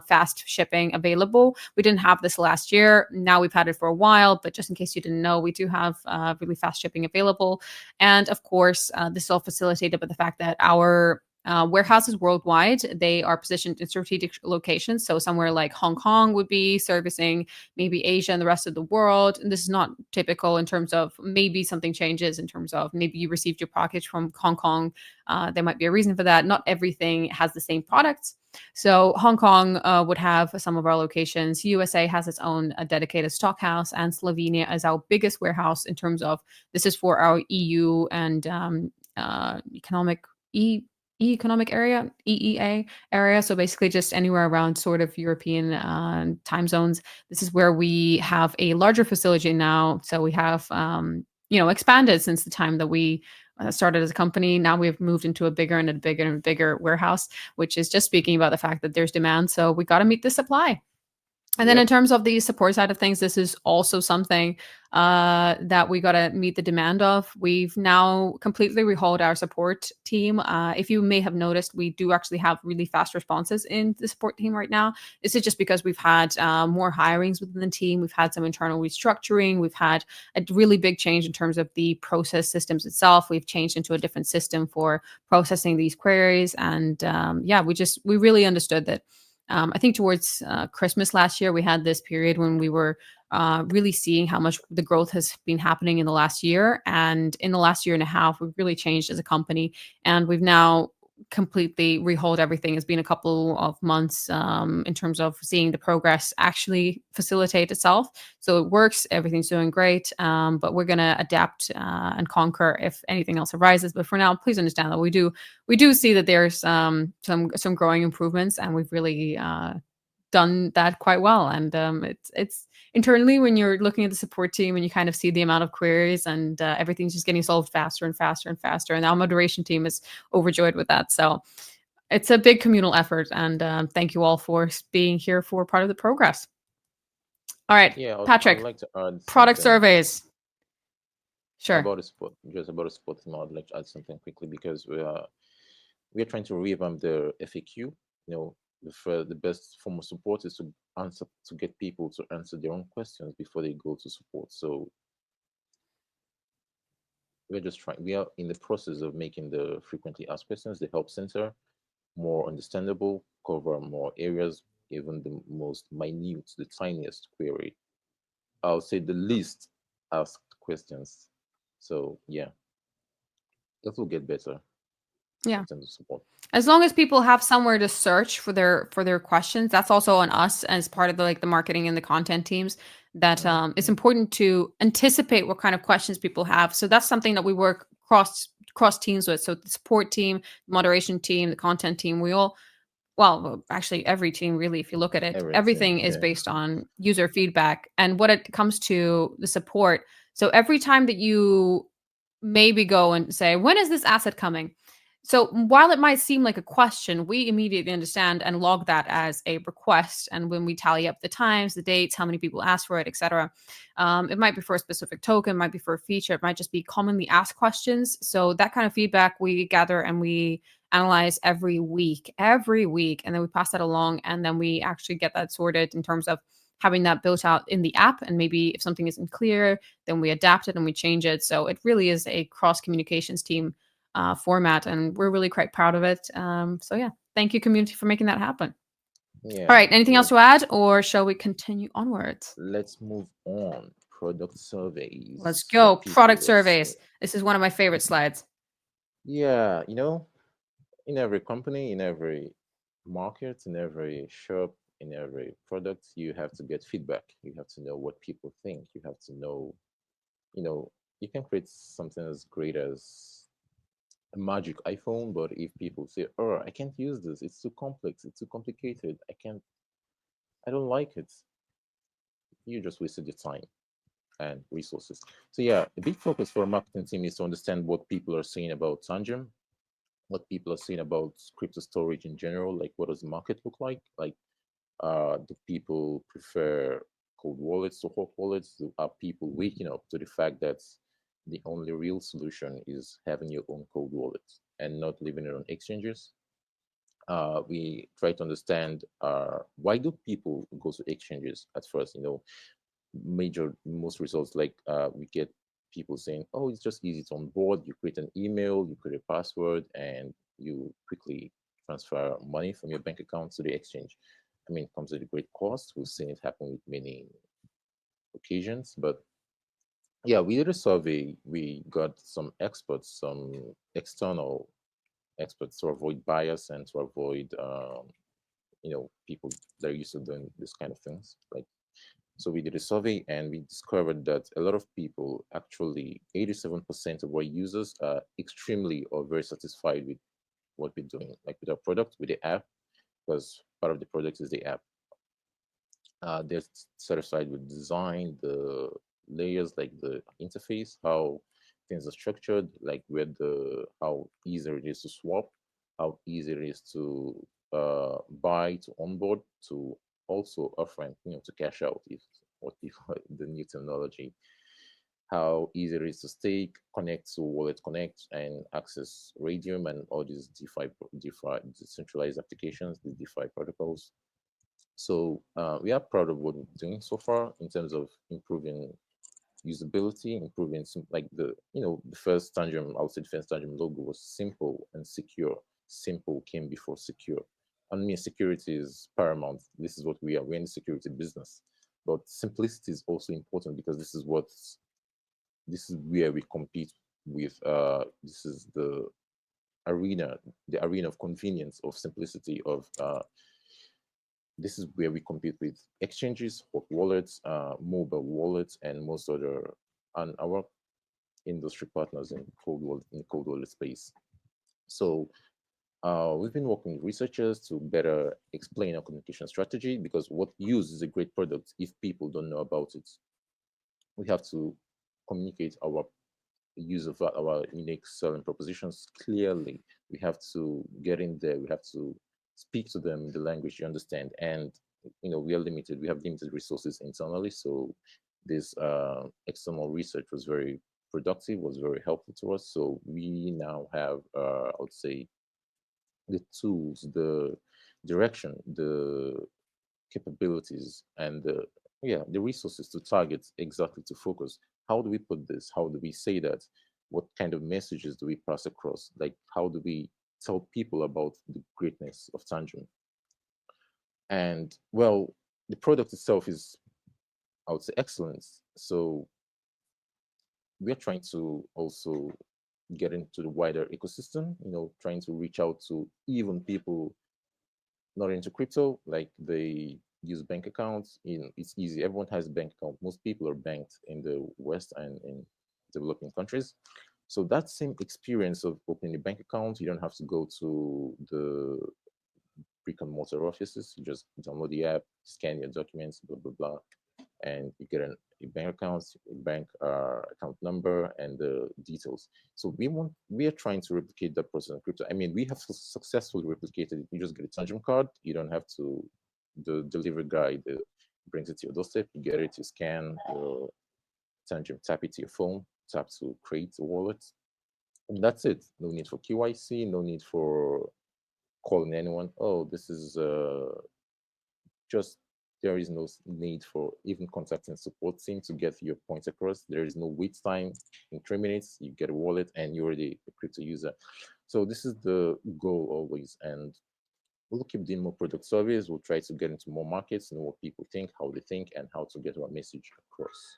fast shipping available. We didn't have this last year. Now we've had it for a while, but just in case you didn't know, we do have really fast shipping available. And of course, this is all facilitated by the fact that our warehouses worldwide, they are positioned in strategic locations. So somewhere like Hong Kong would be servicing maybe Asia and the rest of the world. And this is not typical in terms of maybe something changes in terms of maybe you received your package from Hong Kong. There might be a reason for that. Not everything has the same products. So Hong Kong would have some of our locations. USA has its own dedicated stock house, and Slovenia is our biggest warehouse in terms of this is for our EU and economic E economic area, EEA area. So basically, just anywhere around sort of European time zones. This is where we have a larger facility now. So we have, expanded since the time that we started as a company. Now we've moved into a bigger and a bigger and bigger warehouse, which is just speaking about the fact that there's demand. So we got to meet the supply. And then in Yep. terms of the support side of things, this is also something that we got to meet the demand of. We've now completely rehauled our support team. If you may have noticed, we do actually have really fast responses in the support team right now. This is just because we've had more hirings within the team. We've had some internal restructuring. We've had a really big change in terms of the process systems itself. We've changed into a different system for processing these queries. And we really understood that I think towards Christmas last year, we had this period when we were really seeing how much the growth has been happening in the last year. And in the last year and a half, we've really changed as a company. And we've now completely rehauled everything. It's been a couple of months in terms of seeing the progress actually facilitate itself. So it works, everything's doing great. But we're going to adapt and conquer if anything else arises. But for now, please understand that we do see that there's some growing improvements, and we've really done that quite well. And it's internally when you're looking at the support team and you kind of see the amount of queries and everything's just getting solved faster and faster and faster. And our moderation team is overjoyed with that. So it's a big communal effort. And thank you all for being here for part of the progress. All right, Yeah, I'd Patrick, like to add product something surveys. Sure. about the sport. Just about the sport team. I'd like to add something quickly because we are trying to revamp the FAQ. The best form of support is to get people to answer their own questions before they go to support. So we are in the process of making the frequently asked questions, the help center, more understandable, cover more areas, even the most minute, the tiniest query. I'll say the least asked questions. So yeah, that will get better. Yeah. in terms of support. As long as people have somewhere to search for their questions, that's also on us as part of the like the marketing and the content teams. That it's Mhm. important to anticipate what kind of questions people have. So that's something that we work cross teams with. So the support team, moderation team, the content team, we all well, actually every team really, if you look at it, Everything, everything is yeah. based on user feedback. And what it comes to the support, so every time that you maybe go and say, when is this asset coming? So while it might seem like a question, we immediately understand and log that as a request. And when we tally up the times, the dates, how many people asked for it, etc., it might be for a specific token, it might be for a feature, it might just be commonly asked questions. So that kind of feedback we gather and we analyze every week, and then we pass that along, and then we actually get that sorted in terms of having that built out in the app. And maybe if something isn't clear, then we adapt it and we change it. So it really is a cross communications team format, and we're really quite proud of it. So yeah, thank you, community, for making that happen. All Yeah. right, anything else to add, or shall we continue onwards? Let's move on. Product Let's surveys, go. what Product people are saying. surveys. This is one of my favorite slides. Yeah, in every company, in every market, in every shop, in every product, you have to get feedback. You have to know what people think. You have to know, you know, you can create something as great as a magic iPhone, but if people say, "Oh, I can't use this. It's too complex. It's too complicated. I don't like it," you just wasted your time and resources. So yeah, a big focus for a marketing team is to understand what people are saying about Tangem, what people are saying about crypto storage in general. Like, what does the market look like? Like, do people prefer cold wallets to hot wallets? Are people waking up to the fact that the only real solution is having your own cold wallet and not leaving it on exchanges? We try to understand why do people go to exchanges at first. Most results, like, we get people saying, "Oh, it's just easy to onboard. You create an email, you create a password, and you quickly transfer money from your bank account to the exchange." I mean, it comes at a great cost. We've seen it happen with many occasions, but yeah, we did a survey. We got some experts, some external experts, to avoid bias and to avoid people that are used to doing this kind of things. Like, so we did a survey and we discovered that a lot of people, actually 87% of our users, are extremely or very satisfied with what we're doing, like with our product, with the app, because part of the product is the app. They're satisfied with design, the layers, like the interface, how things are structured, like how easy it is to swap, how easy it is to buy, to onboard, to also offer and to cash out, if what people the new terminology, how easy it is to stake, connect to Wallet Connect, and access Radium and all these DeFi decentralized applications, the DeFi protocols. So we are proud of what we're doing so far in terms of improving usability, improving like the first Tangem, I would say the first Tangem logo was simple and secure. Simple came before secure. I mean, security is paramount. This is what we are. We're in the security business, but simplicity is also important because this is where we compete with. This is the arena of convenience, of simplicity, of this is where we compete with exchanges, hot wallets, mobile wallets, and most other and our industry partners in cold wallet space. So we've been working with researchers to better explain our communication strategy, because what use is a great product if people don't know about it. We have to communicate our use of our unique selling propositions clearly. We have to get in there. We have to speak to them in the language you understand. And we are limited. We have limited resources internally, so this external research was very productive, was very helpful to us. So we now have, I would say, the tools, the direction, the capabilities, and the resources to target exactly, to focus. How do we put this? How do we say that? What kind of messages do we pass across? Like, how do we tell people about the greatness of Tangent? And well, the product itself is, I would say, excellence. So we're trying to also get into the wider ecosystem, trying to reach out to even people not into crypto, like they use bank accounts. It's easy. Everyone has a bank account. Most people are banked in the West and in developing countries. So that same experience of opening a bank account, you don't have to go to the brick and mortar offices. You just download the app, scan your documents, blah blah blah, and you get a bank account, a bank account number, and the details. So we are trying to replicate that process in crypto. I mean, we have successfully replicated it. You just get a Tangem card. You don't have to. The delivery guy brings it to your doorstep. You get it. You scan your Tangem, tap it to your phone, tap to create a wallet, and that's it. No need for KYC. No need for calling anyone. Oh, this is just there is no need for even contacting support team to get your points across. There is no wait time. In 3 minutes, you get a wallet and you're already a crypto user. So this is the goal always. And we'll keep doing more product surveys. We'll try to get into more markets, know what people think, how they think, and how to get our message across.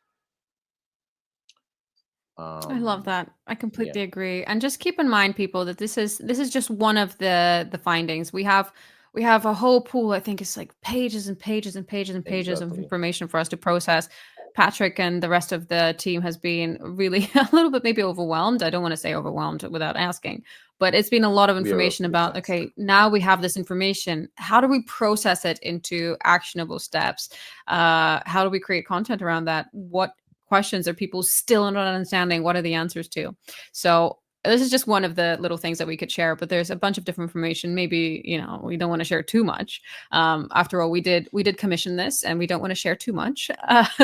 I love Um, that. I yeah, completely agree. And just keep in mind, people, that this is just one of the findings. We have a whole pool. I think it's like pages and pages and pages and pages of exactly. information for us to process. Patrick and the rest of the team has been really a little bit maybe overwhelmed. I don't want to say overwhelmed without asking, but it's been a lot of We are information about, multitasked. okay, now we have this information. How do we process it into actionable steps? How do we create content around that? What questions are people still not understanding? What are the answers to? So this is just one of the little things that we could share, but there's a bunch of different information. Maybe we don't want to share too much. After all, we did commission this, and we don't want to share too much.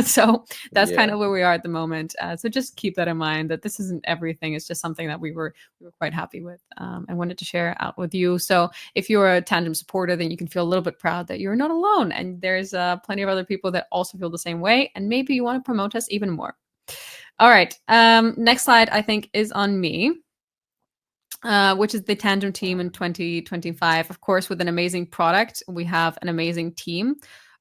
So that's kind Yeah, of where we are at the moment. So just keep that in mind, that this isn't everything. It's just something that we were quite happy with, and wanted to share out with you. So if you're a Tandem supporter, then you can feel a little bit proud that you're not alone, and there's plenty of other people that also feel the same way, and maybe you want to promote us even more. All right. Next slide, I think, is on me, which is the Tandem team in 2025. Of course, with an amazing product, we have an amazing team.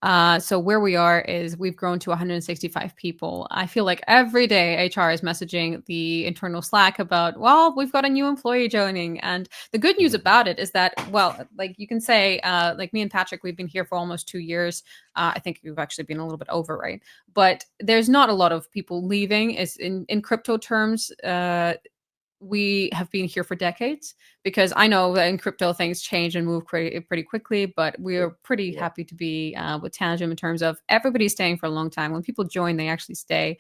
So where we are is we've grown to 165 people. I feel like every day HR is messaging the internal Slack about, well, we've got a new employee joining. And the good news about it is that, well, like you can say, like me and Patrick, we've been here for almost 2 years. I think we've actually been a little bit over, right? But there's not a lot of people leaving. Is in crypto terms, we have been here for decades, because I know that in crypto things change and move pretty quickly, but yeah, we're pretty yeah, happy to be with Tangem in terms of everybody staying for a long time. When people join, they actually stay.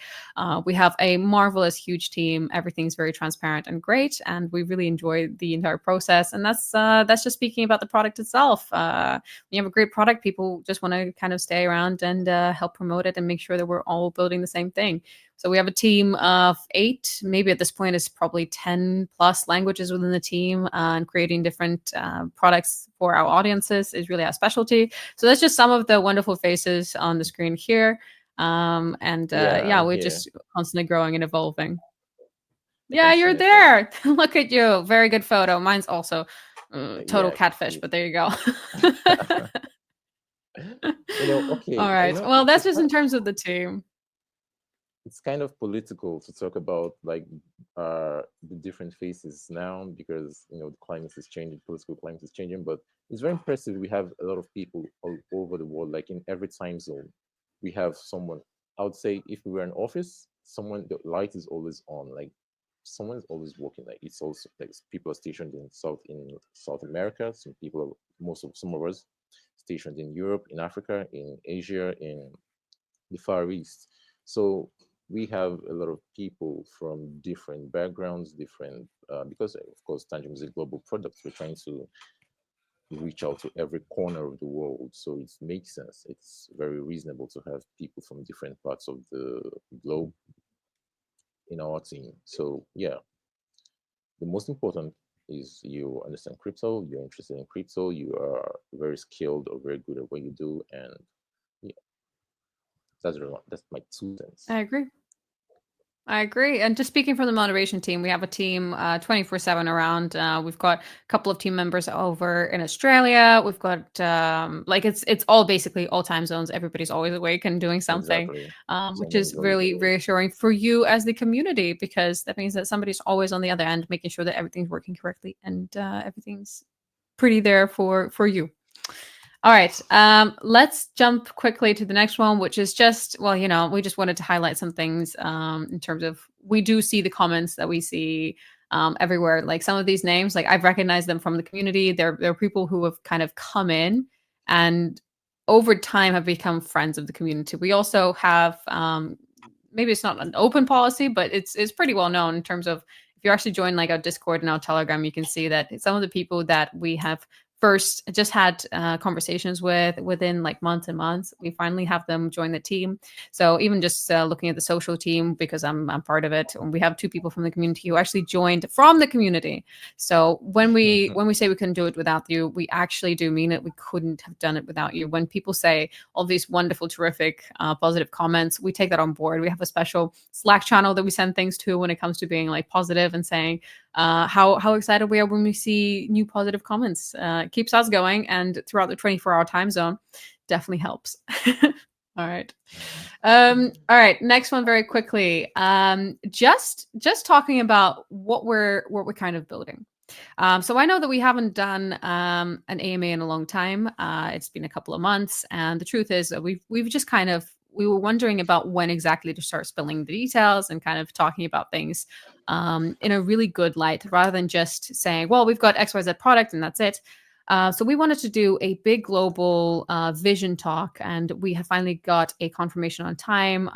We have a marvelous, huge team. Everything's very transparent and great, and we really enjoy the entire process. And that's just speaking about the product itself. When you have a great product, people just want to kind of stay around and help promote it and make sure that we're all building the same thing. So we have a team of 8, maybe at this point it's probably 10 plus languages within the team, and creating different products for our audiences is really our specialty. So that's just some of the wonderful faces on the screen here. And yeah. yeah, I'm we're here. just constantly growing and evolving. I Yeah, can see you're myself. there. Look at you. Very good photo. Mine's also total Yeah, catfish, cute. but there you go. Okay, All right. Well, that's just in terms of the team. it's kind of political to talk about like the different faces now because the climate is changing, political climate is changing, but it's very impressive. We have a lot of people all over the world, like in every time zone. We have someone. I would say if we were in office, someone the light is always on, like someone is always working. Like it's also like people are stationed in South America. Some people, most of some of us, stationed in Europe, in Africa, in Asia, in the Far East. So we have a lot of people from different backgrounds, different because of course Tangem is a global product. We're trying to reach out to every corner of the world, so it makes sense. It's very reasonable to have people from different parts of the globe in our team. So yeah, the most important is you understand crypto, you're interested in crypto, you are very skilled or very good at what you do, and yeah, that's my 2 cents. I agree. I agree. And just speaking from the motivation team, we have a team 24/7 around. We've got a couple of team members over in Australia. We've got like it's all basically all time zones. Everybody's always awake and doing something, Exactly. which Same is everybody's really awake. reassuring for you as the community, because that means that somebody's always on the other end, making sure that everything's working correctly and everything's pretty there for you. All right. Let's jump quickly to the next one, which is just, well, we just wanted to highlight some things in terms of we do see the comments that we see everywhere. Like some of these names, like I've recognized them from the community. They're people who have kind of come in and over time have become friends of the community. We also have maybe it's not an open policy, but it's pretty well known in terms of if you actually join like our Discord and our Telegram, you can see that some of the people that we have first just had conversations with within like months and months, we finally have them join the team. So even just looking at the social team, because I'm part of it, we have two people from the community who actually joined from the community. So when we say we couldn't do it without you, we actually do mean it. We couldn't have done it without you. When people say all these wonderful, terrific, positive comments, we take that on board. We have a special Slack channel that we send things to when it comes to being like positive and saying how excited we are when we see new positive comments. It keeps us going, and throughout the 24-hour time zone, definitely helps. All right. All right. Next one, very quickly. Just talking about what we're kind of building. So I know that we haven't done an AMA in a long time. It's been a couple of months, and the truth is that we've just kind of we were wondering about when exactly to start spilling the details and kind of talking about things in a really good light, rather than just saying, "Well, we've got XYZ product and that's it." So we wanted to do a big global vision talk, and we have finally got a confirmation on time,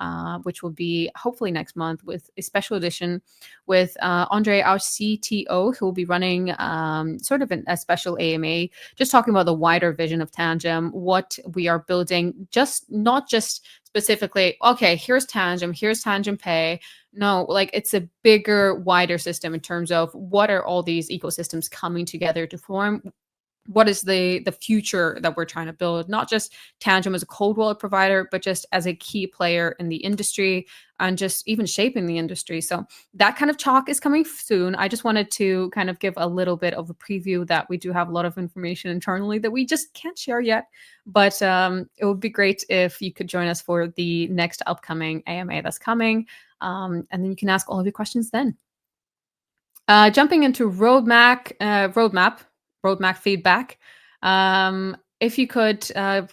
which will be hopefully next month with a special edition with Andre, our CTO, who will be running sort of a special AMA, just talking about the wider vision of Tangem, what we are building, just not just specifically, okay, here's Tangem Pay. No, like it's a bigger, wider system in terms of what are all these ecosystems coming together to form, what is the future that we're trying to build, not just Tangem as a cold wallet provider, but just as a key player in the industry and just even shaping the industry. So that kind of talk is coming soon. I just wanted to kind of give a little bit of a preview that we do have a lot of information internally that we just can't share yet, but it would be great if you could join us for the next upcoming AMA that's coming, and then you can ask all of your questions then. Jumping into roadmap feedback. If you could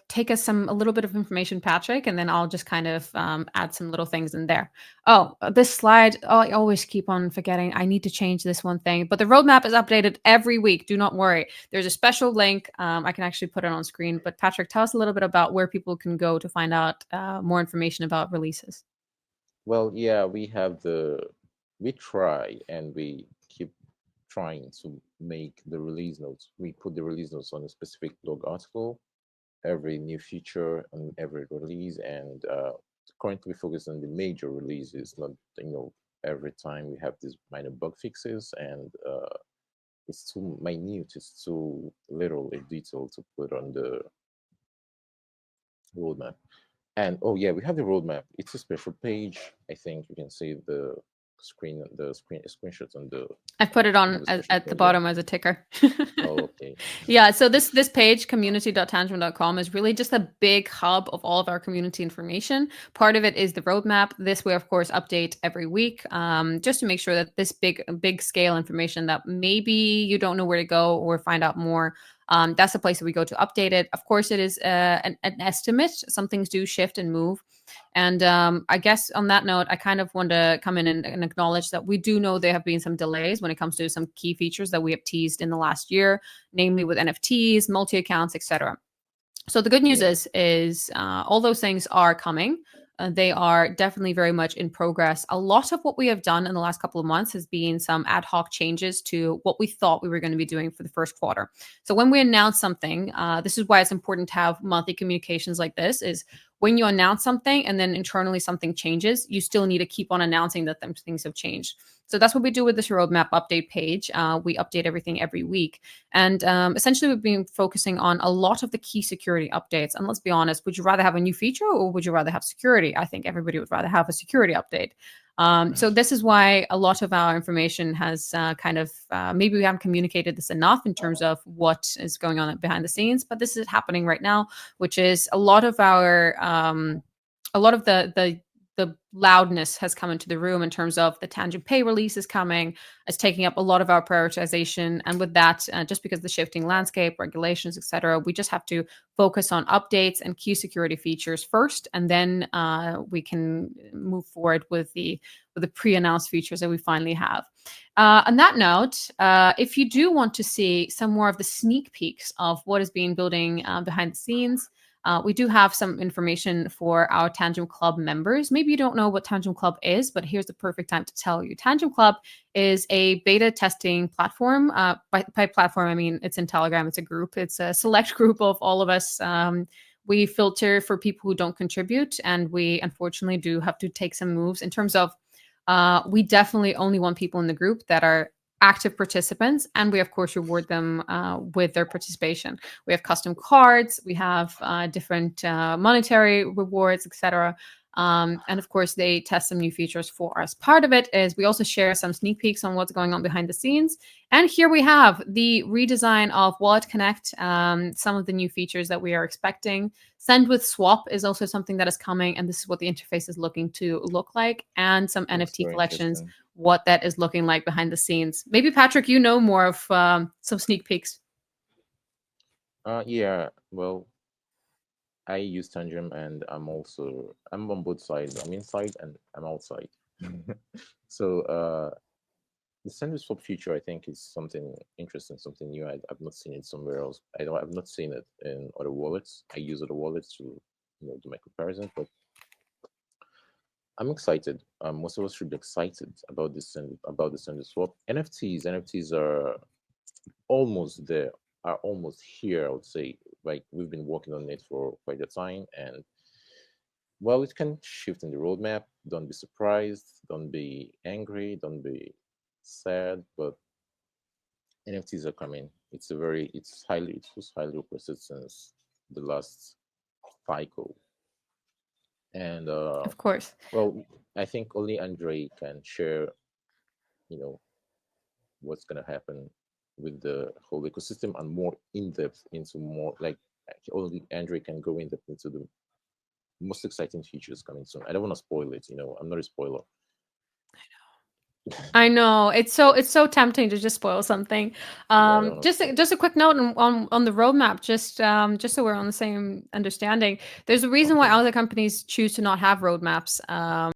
take us a little bit of information, Patrick, and then I'll just kind of add some little things in there. Oh, this slide. Oh, I always keep on forgetting. I need to change this one thing, but the roadmap is updated every week. Do not worry. There's a special link. I can actually put it on screen. But Patrick, tell us a little bit about where people can go to find out more information about releases. Well, yeah, we try and we keep trying to make the release notes. We put the release notes on a specific blog article, every new feature and every release, and currently focus on the major releases, not, every time we have these minor bug fixes, and it's too minute, it's too little a detail to put on the roadmap. And oh yeah, we have the roadmap. It's a special page. I think you can see the screenshots on the I've put it on on the special at the page. Yeah. bottom as a ticker. Oh, okay. Yeah, so this page, community.tangent.com, is really just a big hub of all of our community information. Part of it is the roadmap. This we, of course, update every week, just to make sure that this big scale information that maybe you don't know where to go or find out more, that's the place that we go to update it. Of course, it is an estimate. Some things do shift and move. And I guess on that note, I kind of want to come in and acknowledge that we do know there have been some delays when it comes to some key features that we have teased in the last year, namely with NFTs, multi accounts, etc. So the good news Yeah. is all those things are coming. They are definitely very much in progress. A lot of what we have done in the last couple of months has been some ad hoc changes to what we thought we were going to be doing for the first quarter. So when we announce something, this is why it's important to have monthly communications like this, is when you announce something and then internally something changes, you still need to keep on announcing that things have changed. So that's what we do with this roadmap update page. We update everything every week. And essentially, we've been focusing on a lot of the key security updates. And let's be honest, would you rather have a new feature or would you rather have security? I think everybody would rather have a security update. So this is why a lot of our information has maybe we haven't communicated this enough in terms of what is going on behind the scenes, but this is happening right now, which is a lot of the loudness has come into the room in terms of the Tangem Pay release is coming. It's taking up a lot of our prioritization, and with that, just because the shifting landscape, regulations, etc., we just have to focus on updates and key security features first, and then we can move forward with the pre-announced features that we finally have. On that note, if you do want to see some more of the sneak peeks of what is being building behind the scenes, we do have some information for our Tangem Club members. Maybe you don't know what Tangem Club is, but here's the perfect time to tell you. Tangem Club is a beta testing platform. By platform, I mean it's in Telegram. It's a group. It's a select group of all of us. We filter for people who don't contribute, and we unfortunately do have to take some moves in terms of we definitely only want people in the group that are active participants, and we of course reward them with their participation. We have custom cards, we have different monetary rewards, etc. And of course, they test some new features for us. Part of it is we also share some sneak peeks on what's going on behind the scenes. And here we have the redesign of Wallet Connect, some of the new features that we are expecting. Send with Swap is also something that is coming, and this is what the interface is looking to look like, and some That's NFT very collections, interesting. what that is looking like behind the scenes. Maybe Patrick, you know more of some sneak peeks. Yeah, well, I use Tangem and I'm on both sides. I'm inside and I'm outside. So the sender swap feature I think is something interesting, something new. I've not seen it somewhere else. I've not seen it in other wallets. I use other wallets to do my comparisons, but I'm excited. Most of us should be excited about the sender swap. NFTs are almost there, are almost here, I would say. Like we've been working on it for quite a time, and well, it can shift in the roadmap. Don't be surprised, don't be angry, don't be sad, but NFTs are coming. It was highly requested since the last cycle. And Of course. well, I think only Andre can share, you know, what's gonna happen with the whole ecosystem and more in depth into more like only Andre can go in depth into the most exciting features coming soon. I don't want to spoil it, I'm not a spoiler. I know it's so tempting to just spoil something. Yeah, I don't want to spoil Just a quick note on the roadmap, just so we're on the same understanding. There's a it. reason why Okay. other companies choose to not have roadmaps.